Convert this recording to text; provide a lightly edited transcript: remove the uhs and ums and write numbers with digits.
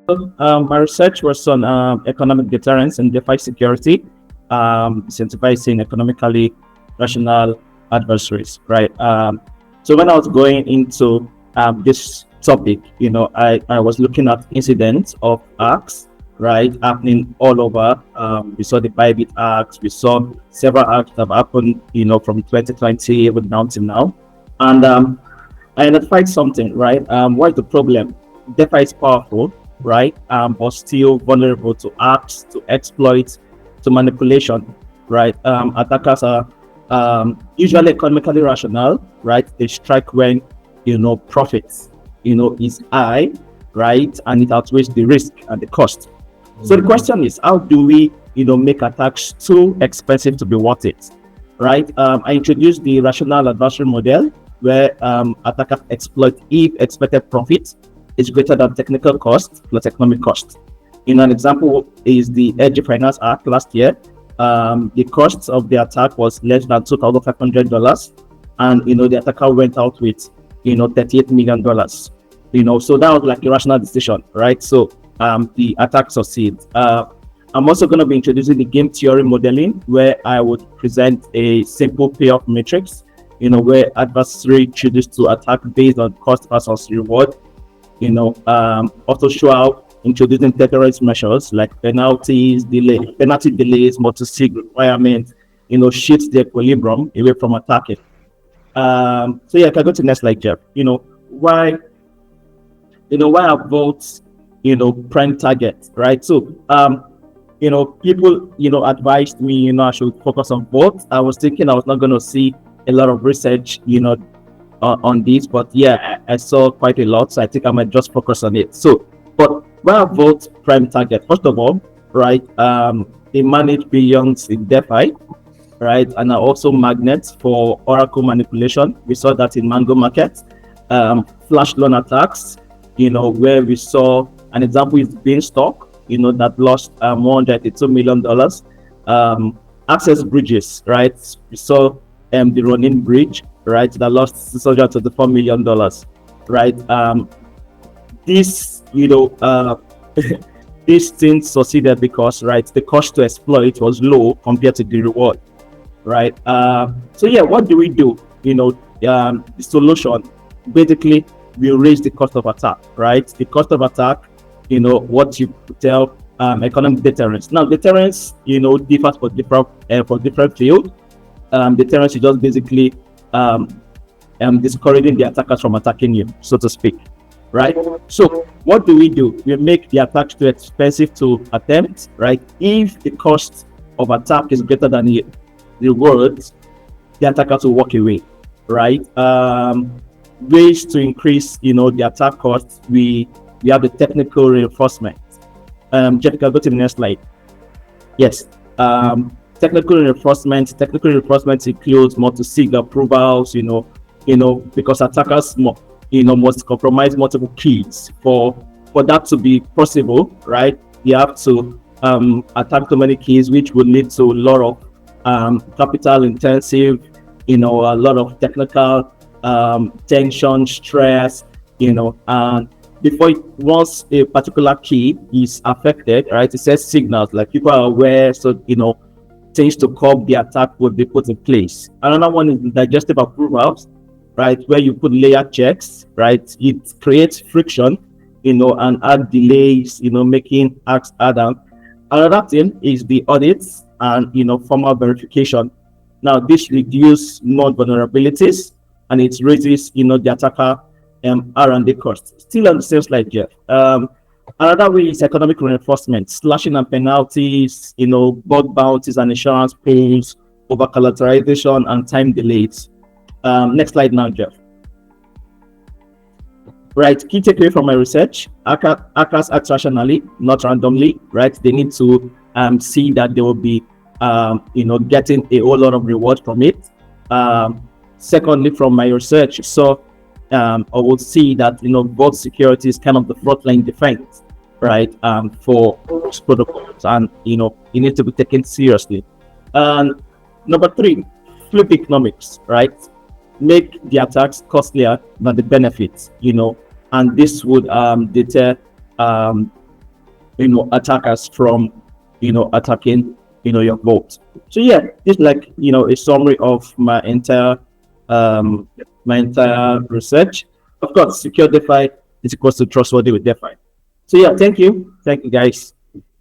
My research was on economic deterrence and DeFi security, incentivizing economically rational adversaries, right? So when I was going into this topic, I was looking at incidents of hacks, right, happening all over. We saw the Bybit hacks, we saw several hacks that have happened, from 2020 even down to now. And I identified something, right? What's the problem? DeFi is powerful, right? But still vulnerable to hacks, to exploits, to manipulation, right? Attackers are usually economically rational, right? They strike when profits, is high, right, and it outweighs the risk and the cost. So the question is, how do we, make attacks too expensive to be worth it, right? I introduced the rational adversary model, where attackers exploit if expected profit is greater than technical cost plus economic cost. An example is the Edge Finance Act last year. The cost of the attack was less than $2,500, and the attacker went out with $38 million. So that was like a rational decision, right? So the attack succeeds. I'm also going to be introducing the game theory modeling, where I would present a simple payoff matrix, where adversary chooses to attack based on cost versus reward. Also show how introducing deterrence measures like penalty delays, multi-sig requirements, shifts the equilibrium away from attacking. So yeah, I can go to the next slide, Jeff. Why I vote, prime target, right? So, people, advised me, I should focus on both. I was thinking I was not going to see a lot of research, on this, but yeah, I saw quite a lot, so I think I might just focus on it. So, but why I vote prime target? First of all, right, they manage billions in DeFi, right, and are also magnets for oracle manipulation. We saw that in Mango Market. Flash loan attacks, where we saw an example is Beanstalk, that lost $182 million. Access bridges, right? We saw the Ronin bridge, right, that lost $624 million, right? This, this thing succeeded because, right, the cost to exploit was low compared to the reward, right? So yeah, what do we do? The solution, basically, we raise the cost of attack, right? The cost of attack, what you tell economic deterrence. Now, deterrence, differs for different fields. Deterrence is just basically discouraging the attackers from attacking you, so to speak, right? So what do? We make the attack too expensive to attempt, right? If the cost of attack is greater than the rewards, the attackers will walk away, right? Ways to increase, the attack costs. We have the technical reinforcement. Jessica, go to the next slide. Yes. Technical reinforcement includes multi-sig approvals, because attackers must compromise multiple keys for that to be possible, right? You have to attack too many keys, which would lead to a lot of capital intensive, a lot of technical tension, stress, and once a particular key is affected, right, it says signals, like people are aware, so things to curb the attack would be put in place. Another one is digestive approvals, right, where you put layer checks, right? It creates friction, and add delays, making acts harder. Another thing is the audits and formal verification. Now, this reduces known vulnerabilities and it raises the attacker R&D costs. Still on the same slide here. Another way is economic reinforcement, slashing and penalties, bug bounties and insurance pools, over collateralization and time delays. Next slide now, Jeff. Right, key takeaway from my research: hackers act rationally, not randomly. Right, they need to see that they will be, getting a whole lot of reward from it. Secondly, from my research, so I would see that both security is kind of the frontline defense, right? For protocols, and it needs to be taken seriously. And number three, flip economics, right? Make the attacks costlier than the benefits, and this would deter attackers from attacking your vault. So yeah, this is like a summary of my entire research. Of course, secure DeFi is equals to trustworthy with DeFi. So yeah, thank you guys.